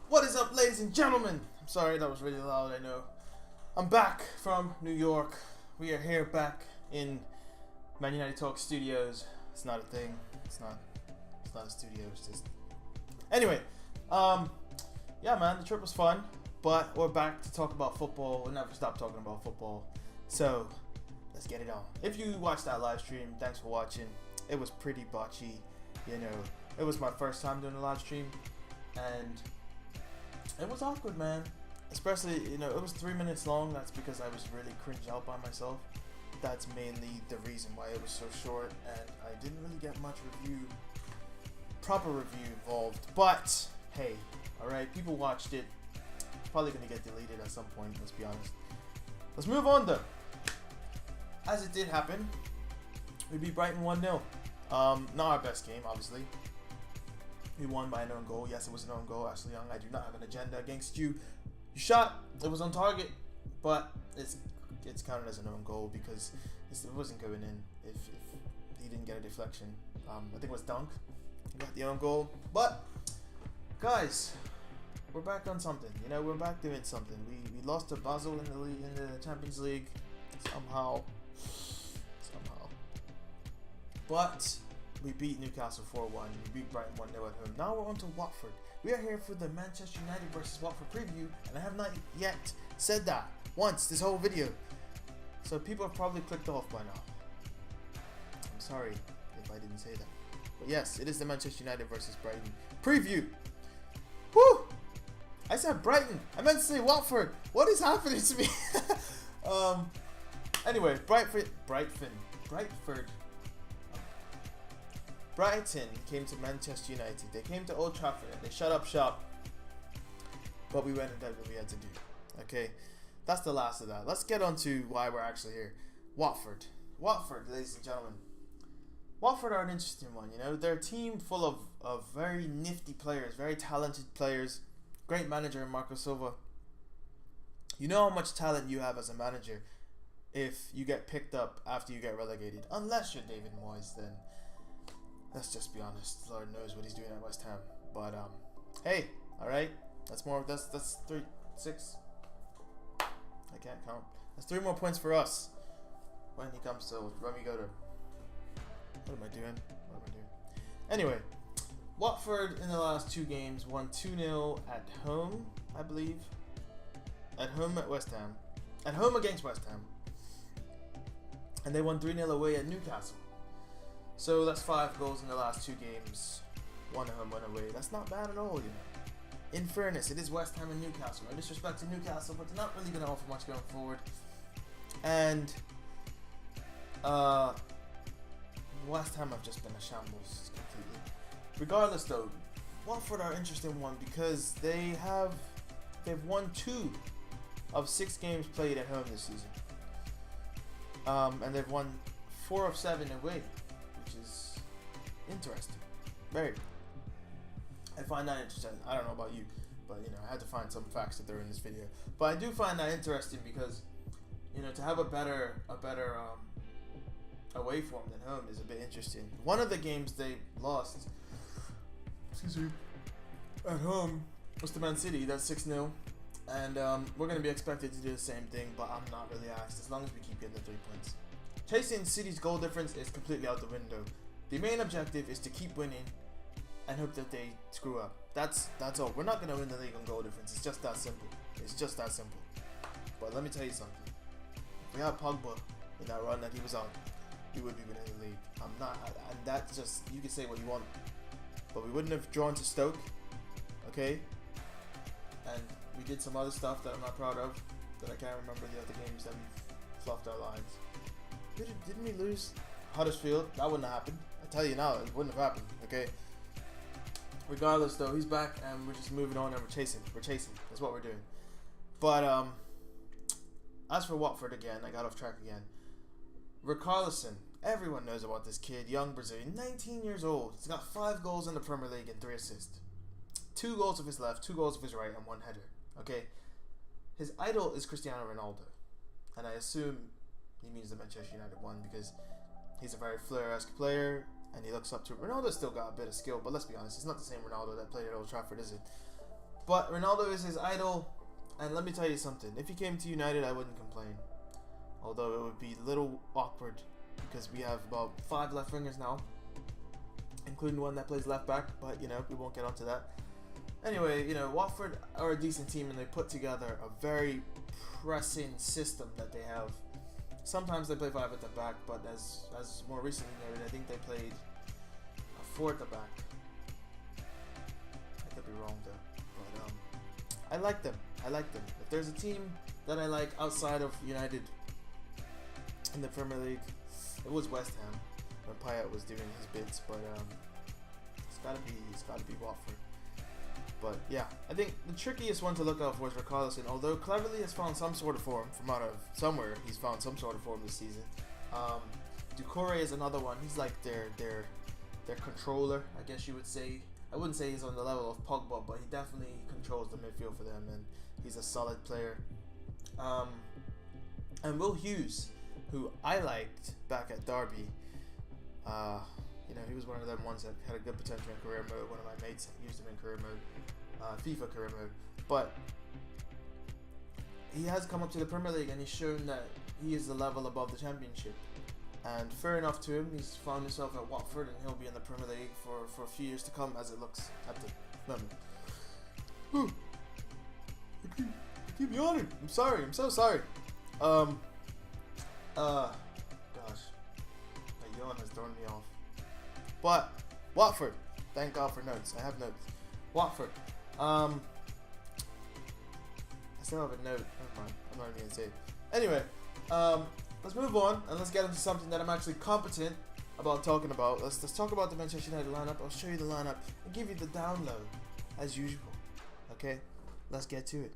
What is up, ladies and gentlemen? I'm sorry, that was really loud, I know. I'm back from New York. We are here back in Man United Talk Studios. It's not a thing. It's not a studio, it's just... Anyway, yeah man, the trip was fun, but we're back to talk about football. We'll never stop talking about football. So, let's get it on. If you watched that live stream, thanks for watching. It was pretty botchy, you know. It was my first time doing a live stream, and it was awkward, man. Especially, you know, it was 3 minutes long. That's because I was really cringed out by myself. That's mainly the reason why it was so short, and I didn't really get much proper review involved. But hey, alright, people watched it. It's probably gonna get deleted at some point, let's be honest. Let's move on though. As it did happen, we beat Brighton 1-0. Not our best game, obviously. We won by an own goal. Yes, it was an own goal. Ashley Young, I do not have an agenda against you. You shot. It was on target, but it's counted as an own goal because it wasn't going in if he didn't get a deflection. I think it was Dunk. He got the own goal. But guys, we're back on something. You know, we're back doing something. We lost to Basel in the league, in the Champions League somehow. But we beat Newcastle 4-1. We beat Brighton 1-0 at home. Now we're on to Watford. We are here for the Manchester United versus Watford preview, and I have not yet said that once this whole video. So people have probably clicked off by now. I'm sorry if I didn't say that. But yes, it is the Manchester United versus Brighton preview. Woo! I said Brighton. I meant to say Watford. What is happening to me? Anyway, Brighton came to Manchester United. They came to Old Trafford and they shut up shop. But we went and did what we had to do. Okay, that's the last of that. Let's get on to why we're actually here. Watford, ladies and gentlemen. Watford are an interesting one. You know, they're a team full of very nifty players, very talented players. Great manager, Marco Silva. You know how much talent you have as a manager if you get picked up after you get relegated. Unless you're David Moyes, then let's just be honest. Lord knows what he's doing at West Ham. But hey, all right. That's 3, 6. I can't count. That's 3 more points for us when he comes to when we go to. What am I doing? Anyway, Watford in the last 2 games won 2-0 at home, I believe. At home at West Ham. At home against West Ham. And they won 3-0 away at Newcastle. So that's 5 goals in the last 2 games. 1 at home, 1 away. That's not bad at all, you know. In fairness, it is West Ham and Newcastle. No disrespect to Newcastle, but they're not really going to offer much going forward. And West Ham have just been a shambles completely. Regardless though, Watford are an interesting one because they've won 2 of 6 games played at home this season. And they've won 4 of 7 away. Is interesting. Very. I find that interesting. I don't know about you, but you know, I had to find some facts that they're in this video. But I do find that interesting because, you know, to have a better away form than home is a bit interesting. One of the games they lost, at home was to Man City. That's 6-0, and we're going to be expected to do the same thing. But I'm not really asked as long as we keep getting the 3 points. Chasing City's goal difference is completely out the window. The main objective is to keep winning and hope that they screw up. That's all. We're not going to win the league on goal difference. It's just that simple. It's just that simple. But let me tell you something. If we had Pogba in that run that he was on, we would be winning the league. I'm not, and that's just, you can say what you want, but we wouldn't have drawn to Stoke, okay? And we did some other stuff that I'm not proud of, that I can't remember the other games that we fluffed our lines. Didn't we lose Huddersfield? That wouldn't have happened. I tell you now, it wouldn't have happened, okay? Regardless though, he's back and we're just moving on and we're chasing. That's what we're doing. But as for Watford again, I got off track again. Richarlison, everyone knows about this kid, young Brazilian, 19 years old. He's got 5 goals in the Premier League and 3 assists. 2 goals of his left, 2 goals of his right, and 1 header. Okay, his idol is Cristiano Ronaldo. and I assume he means the Manchester United one because he's a very Flair-esque player, and he looks up to Ronaldo's still got a bit of skill, but let's be honest, it's not the same Ronaldo that played at Old Trafford, is it? But Ronaldo is his idol, and let me tell you something. If he came to United, I wouldn't complain. Although it would be a little awkward because we have about 5 left wingers now, including one that plays left back, but we won't get onto that. Anyway, Watford are a decent team, and they put together a very pressing system that they have. Sometimes they play 5 at the back, but as more recently noted, I think they played a 4 at the back. I could be wrong though, but I like them. If there's a team that I like outside of United in the Premier League, it was West Ham when Payet was doing his bits, but it's gotta be Watford. But yeah, I think the trickiest one to look out for is Richarlison. Although cleverly has found some sort of form from out of somewhere, he's found some sort of form this season. Doucouré is another one. He's like their controller, I guess you would say. I wouldn't say he's on the level of Pogba, but he definitely controls the midfield for them, and he's a solid player. And Will Hughes, who I liked back at Derby, he was one of them ones that had a good potential in career mode. One of my mates used him in career mode, FIFA career mode. But he has come up to the Premier League, and he's shown that he is the level above the Championship. And fair enough to him, he's found himself at Watford, and he'll be in the Premier League for a few years to come, as it looks at the moment. Whew. I keep yawning. I'm sorry. I'm so sorry. Gosh, my yawn has thrown me off. But Watford, thank God for notes. I have notes. Watford. I still have a note. Never mind. I'm not even gonna say it. Anyway, let's move on and let's get into something that I'm actually competent about talking about. Let's talk about the Manchester United lineup. I'll show you the lineup and give you the download as usual. Okay, let's get to it.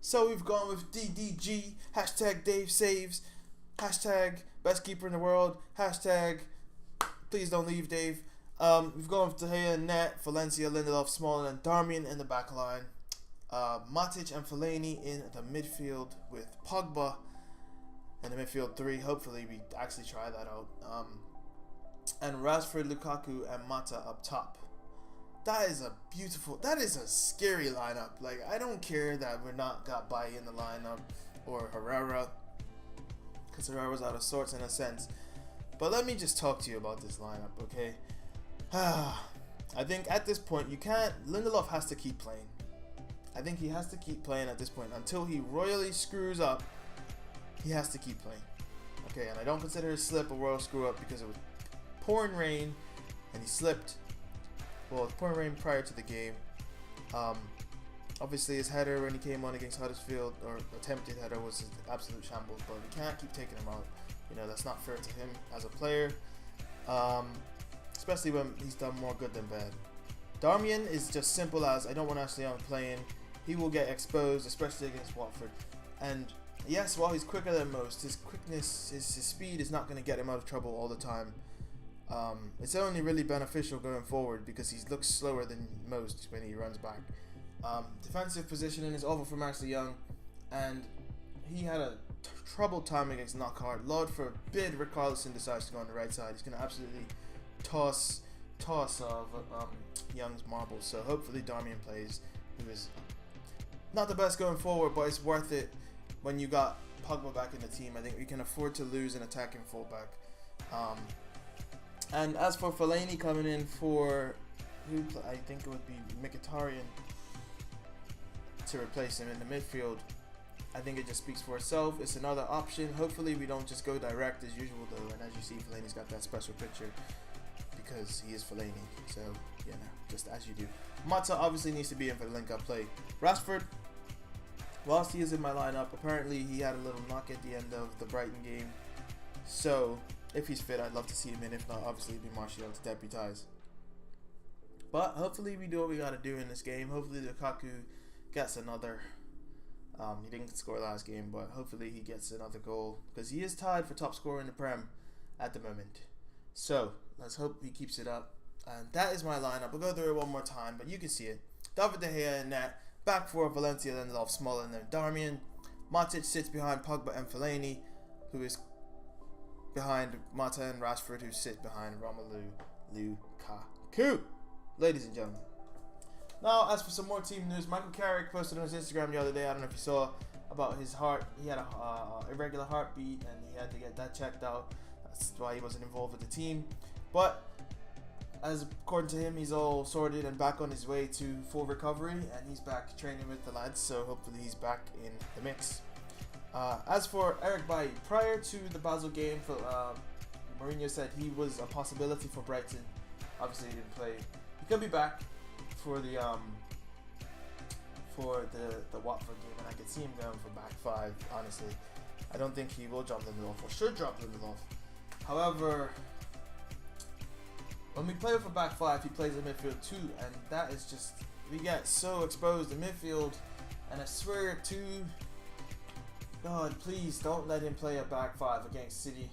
So we've gone with DDG, hashtag Dave Saves, hashtag best keeper in the world, hashtag please don't leave Dave. We've gone with De Gea and net, Valencia, Lindelof, Smalling, and Darmian in the back line. Matic and Fellaini in the midfield with Pogba in the midfield 3. Hopefully we actually try that out. And Rashford, Lukaku, and Mata up top. That is a scary lineup. Like, I don't care that we're not got Bailly in the lineup or Herrera, because Herrera's out of sorts in a sense. But let me just talk to you about this lineup, okay? I think at this point Lindelof has to keep playing. I think he has to keep playing at this point until he royally screws up. He has to keep playing. Okay, and I don't consider his slip a royal screw up because it was pouring rain and he slipped. Well, it was pouring rain prior to the game. Obviously his header when he came on against Huddersfield, or attempted header, was an absolute shambles, but we can't keep taking him out. That's not fair to him as a player. Especially when he's done more good than bad. Darmian is just simple as, I don't want Ashley Young playing. He will get exposed, especially against Watford. And yes, while he's quicker than most, his quickness, his speed is not going to get him out of trouble all the time. It's only really beneficial going forward because he looks slower than most when he runs back. Defensive positioning is awful from Ashley Young, and he had a troubled time against Knockhart. Lord forbid Richarlison decides to go on the right side. He's going to absolutely toss Young's marbles. So hopefully Darmian plays, who is not the best going forward, but it's worth it when you got Pogba back in the team. I think we can afford to lose an attacking fullback. And as for Fellaini coming in for, I think it would be Mkhitaryan to replace him in the midfield, I think it just speaks for itself. It's another option. Hopefully we don't just go direct as usual though, and as you see, Fellaini's got that special picture because he is Fellaini, so just as you do. Mata obviously needs to be in for the link-up play. Rashford, whilst he is in my lineup, apparently he had a little knock at the end of the Brighton game, so if he's fit, I'd love to see him in. If not, obviously it'd be Martial to deputize. But hopefully we do what we gotta do in this game. Hopefully Lukaku gets another. He didn't score last game, but hopefully he gets another goal because he is tied for top scorer in the Prem at the moment. So let's hope he keeps it up. And that is my lineup. I'll go through it one more time, but you can see it. David De Gea in net, Back four, Valencia, Lindelof, Smalling, and Darmian. Matic sits behind Pogba and Fellaini, who is behind Mata and Rashford, who sit behind Romelu Lukaku. Ladies and gentlemen. Now, as for some more team news, Michael Carrick posted on his Instagram the other day, I don't know if you saw, about his heart. He had a irregular heartbeat and he had to get that checked out. That's why he wasn't involved with the team. But as according to him, he's all sorted and back on his way to full recovery, and he's back training with the lads, so hopefully he's back in the mix. As for Eric Bailly, prior to the Basel game, Mourinho said he was a possibility for Brighton. Obviously he didn't play. He could be back for the Watford game, and I could see him going for back five, honestly. I don't think he will drop Lindelof, or should drop Lindelof. However, when we play with a back five, he plays in midfield too, and that is just, we get so exposed in midfield, and I swear to God, please don't let him play a back five against City.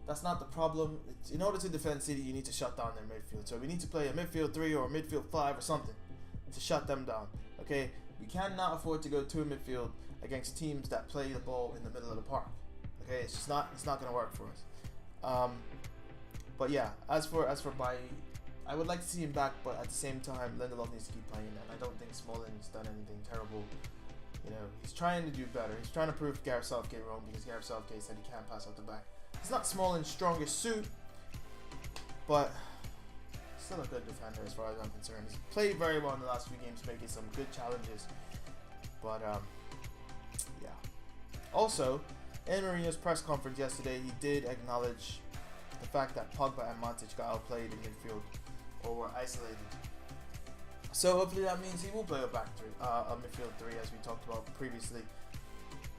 That's not the problem. In order to defend City, you need to shut down their midfield. So we need to play a midfield 3 or a midfield 5 or something to shut them down. Okay, we cannot afford to go to a midfield against teams that play the ball in the middle of the park. Okay, it's just not going to work for us. But yeah, as for Bailly, I would like to see him back, but at the same time, Lindelof needs to keep playing, and I don't think Smalling's done anything terrible. You know, he's trying to do better. He's trying to prove Gareth Southgate wrong, because Gareth Southgate said he can't pass out the back. It's not Smalling's strongest suit, but still a good defender as far as I'm concerned. He's played very well in the last few games, making some good challenges. But yeah. Also, in Mourinho's press conference yesterday, he did acknowledge the fact that Pogba and Matic got outplayed in midfield or were isolated. So hopefully that means he will play a back three, a midfield 3, as we talked about previously.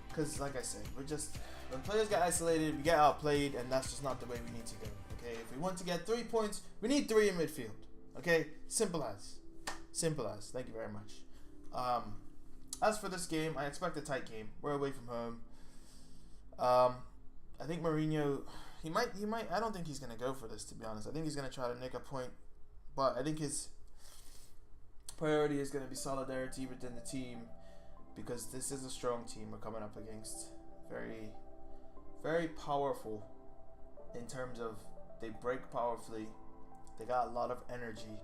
Because like I said, when players get isolated, we get outplayed, and that's just not the way we need to go. Okay, if we want to get 3 points, we need 3 in midfield. Okay, simple as. Thank you very much. As for this game, I expect a tight game. We're away from home. I think Mourinho, he might. I don't think he's gonna go for this, to be honest. I think he's gonna try to nick a point, but I think his priority is gonna be solidarity within the team, because this is a strong team we're coming up against. Very, very powerful in terms of they break powerfully. They got a lot of energy.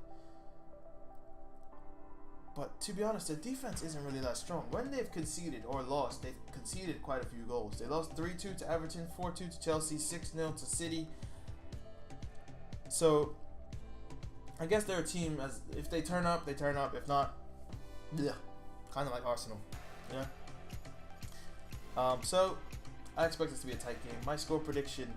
But to be honest, their defense isn't really that strong. When they've conceded or lost, they've conceded quite a few goals. They lost 3-2 to Everton, 4-2 to Chelsea, 6-0 to City. So I guess they're a team, as if they turn up, they turn up. If not, yeah, kind of like Arsenal. Yeah. So I expect this to be a tight game. My score prediction,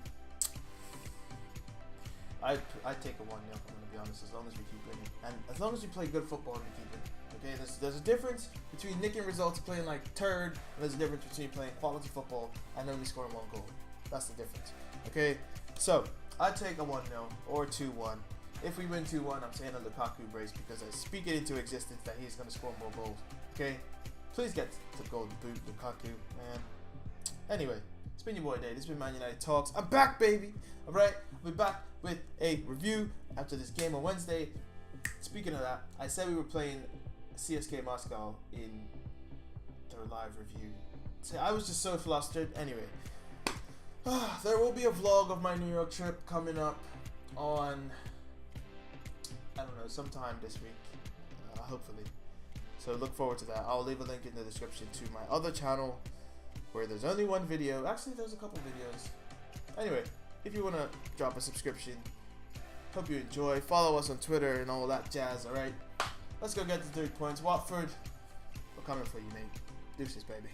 I'd take a 1-0. I'm gonna be honest. As long as we keep winning, and as long as we play good football and we keep winning. Okay, there's a difference between nicking results, playing like turd, and there's a difference between playing quality football and only scoring 1 goal. That's the difference. Okay, so I'd take a 1-0 or 2-1. If we win 2-1, I'm saying a Lukaku brace, because I speak it into existence that he's going to score more goals. Okay, please get the golden boot, Lukaku, man. Anyway, it's been your boy Dave. This has been Man United Talks. I'm back, baby. All right, we'll be back with a review after this game on Wednesday. Speaking of that, I said we were playing CSK Moscow in their live review. So I was just so flustered. Anyway, there will be a vlog of my New York trip coming up on, I don't know, sometime this week, hopefully. So look forward to that. I'll leave a link in the description to my other channel where there's only 1 video. Actually, there's a couple videos. Anyway, if you want to drop a subscription, hope you enjoy. Follow us on Twitter and all that jazz, alright? Let's go get the 3 points. Watford, we're coming for you, mate. Deuces, baby.